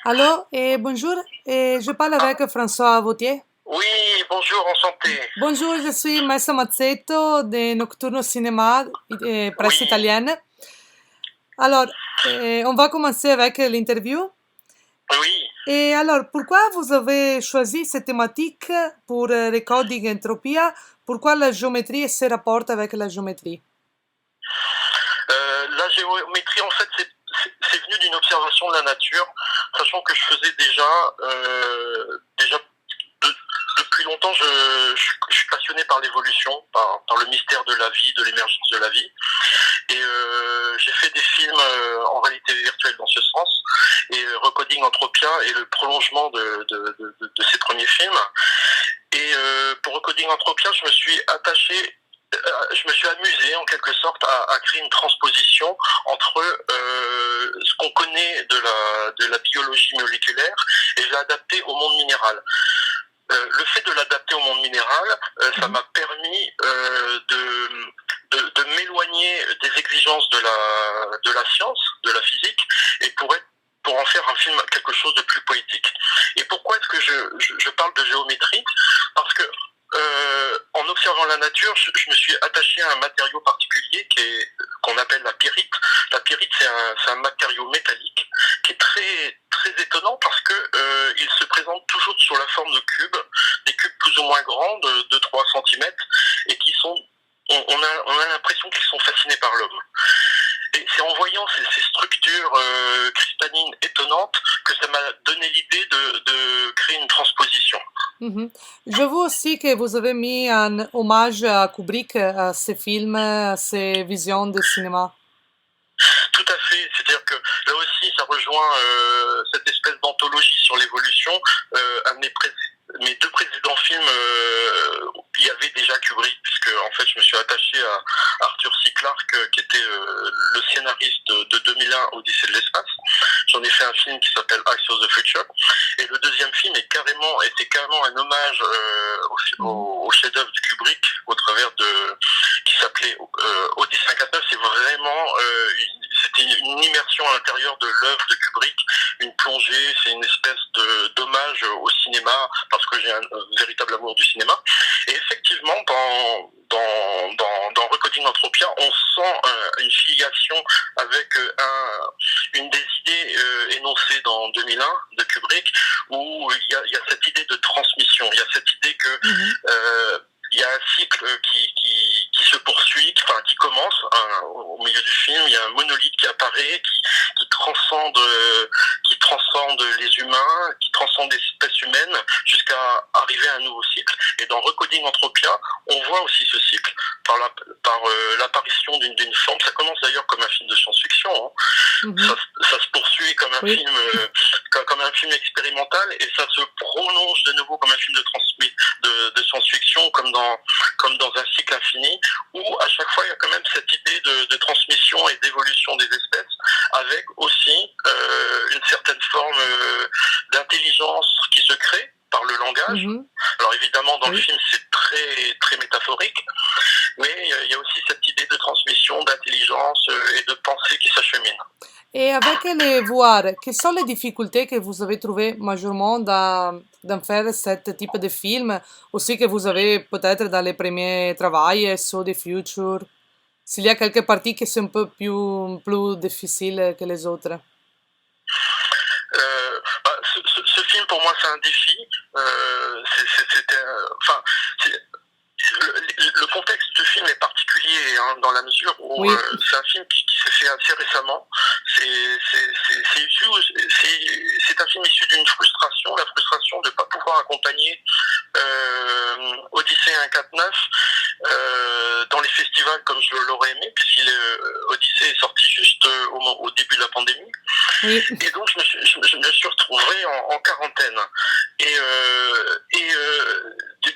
Allô et bonjour, et je parle Ah, avec François Vautier. oui, bonjour, enchanté. Bonjour, je suis Messa Mazzetto de Nocturno Cinéma, presse Oui, italienne. Alors, on va commencer avec l'interview. oui. Et alors, pourquoi vous avez choisi cette thématique pour Recoding Entropia? Pourquoi la géométrie se rapporte avec la géométrie? La géométrie, en fait, c'est venu d'une observation de la nature, sachant que je faisais déjà de- depuis longtemps, je suis passionné par l'évolution, par le mystère de la vie, de l'émergence de la vie. Et j'ai fait des films en réalité virtuelle dans ce sens. Et Recoding Entropia est le prolongement de ces premiers films. Et pour Recoding Entropia, je me suis amusé en quelque sorte à créer une transposition entre ce qu'on connaît de la biologie moléculaire et je l'ai adapté au monde minéral. Le fait de l'adapter au monde minéral, ça Mhm. m'a permis de m'éloigner des exigences de la science, de la physique, et pour en faire un film quelque chose de plus poétique. Et pourquoi est-ce que je parle de géométrie? Parce que en observant la nature, je me suis attaché à un matériau particulier qu'on appelle la pyrite. La pyrite, c'est un matériau métallique qui est très étonnant parce que il se présente toujours sous la forme de cubes, des cubes plus ou moins grands, de 2-3 centimètres, et qui sont on a l'impression qu'ils sont fascinés par l'homme. Et c'est en voyant ces structures cristallines étonnantes que ça m'a donné l'idée de créer une transposition. Mhm. Je vois aussi que vous avez mis un hommage à Kubrick, à ses films, à ses visions de cinéma. Tout à fait. C'est-à-dire que là aussi, ça rejoint cette espèce d'anthologie sur l'évolution. Un de mes deux précédents films, il y avait déjà Kubrick, puisque en fait, je me suis attaché à Arthur C. Clarke, qui était le scénariste de 2001, Odyssée de l'espace. J'en ai fait un film qui s'appelle Eyes of the Future. Et le deuxième film était carrément un hommage Mhm. au chef-d'œuvre de Kubrick, au travers qui s'appelait Odyssée 59. C'est vraiment c'était une immersion à l'intérieur de l'œuvre de Kubrick, une plongée, c'est une espèce d'hommage au cinéma, parce que j'ai un véritable amour du cinéma. Et effectivement, dans Recoding Entropia, on sent une filiation avec une des idées énoncées dans 2001 de Kubrick, où il y a cette idée de transmission, il y a cette idée que Mhm. il y a un cycle qui se poursuit, qui commence au milieu du film. Il y a un monolithe qui apparaît, qui transcende les humains, qui transcende l'espèce humaine, jusqu'à arriver à un nouveau cycle. Et dans Recoding Entropia, on voit aussi ce cycle par l'apparition d'une forme. Ça commence d'ailleurs comme un film de science-fiction. Hein. Mhm. Ça se poursuit Oui. comme un film expérimental et ça se prolonge de nouveau comme un film de science-fiction, comme dans un cycle infini, où à chaque fois il y a quand même cette idée de transmission et d'évolution des espèces, avec aussi une certaine forme d'intelligence qui se crée par le langage. Mhm. Alors évidemment, dans le Oui. film, c'est très métaphorique, mais il y a aussi cette idée de transmission, d'intelligence et de pensée qui s'achemine. Et avec les voir, quelles sont les difficultés que vous avez trouvées majorement dans faire ce type de film, aussi que vous avez peut-être dans les premiers travaux sur the future, s'il y a quelques parties qui sont un peu plus difficiles que les autres. Ce film, pour moi, c'est un défi. C'était, enfin, le contexte du film est particulier hein, dans la mesure où Oui. c'est un film qui s'est fait assez récemment. C'est un film issu d'une frustration, la frustration de ne pas pouvoir accompagner Odyssée 149 dans les festivals comme je l'aurais aimé, puisqu'il Odyssée est sorti juste au début de la pandémie. Oui. Et donc je me suis retrouvé en quarantaine.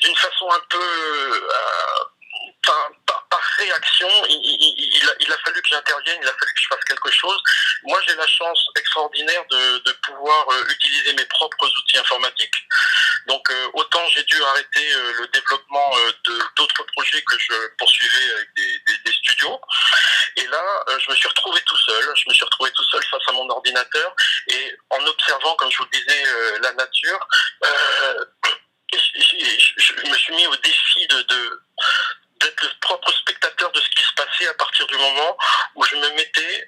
D'une façon un peu par réaction, il a fallu que j'intervienne, il a fallu que je fasse quelque chose. Moi, j'ai la chance extraordinaire de pouvoir utiliser mes propres outils informatiques. Donc, autant j'ai dû arrêter le développement d'autres projets que je poursuivais avec des studios. Et là, je me suis retrouvé tout seul. Je me suis retrouvé tout seul face à mon ordinateur et en observant, comme je vous le disais, la nature. Je me suis mis au défi d'être le propre spectateur de ce qui se passait à partir du moment où je me mettais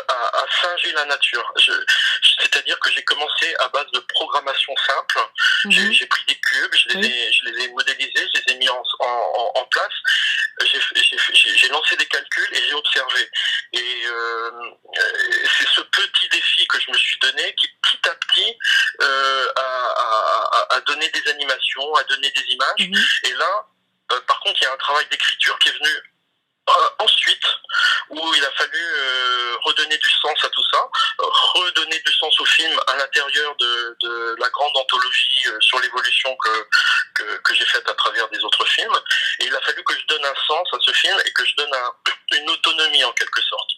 à singer la nature. C'est-à-dire que j'ai commencé à base de programmation simple. J'ai pris des cubes, je les ai modélisés, je les ai mis en place. J'ai lancé des calculs et j'ai observé. Et c'est ce petit défi que je me suis donné qui petit à petit a donné des animations, a donné des images. Et là, par contre, il y a un travail d'écriture qui est venu ensuite, où il a fallu redonner du sens à tout ça, redonner du sens au film à l'intérieur de la grande anthologie sur l'évolution que j'ai faite à travers des autres films. Et il a fallu que je donne un sens à ce film et que je donne une autonomie en quelque sorte.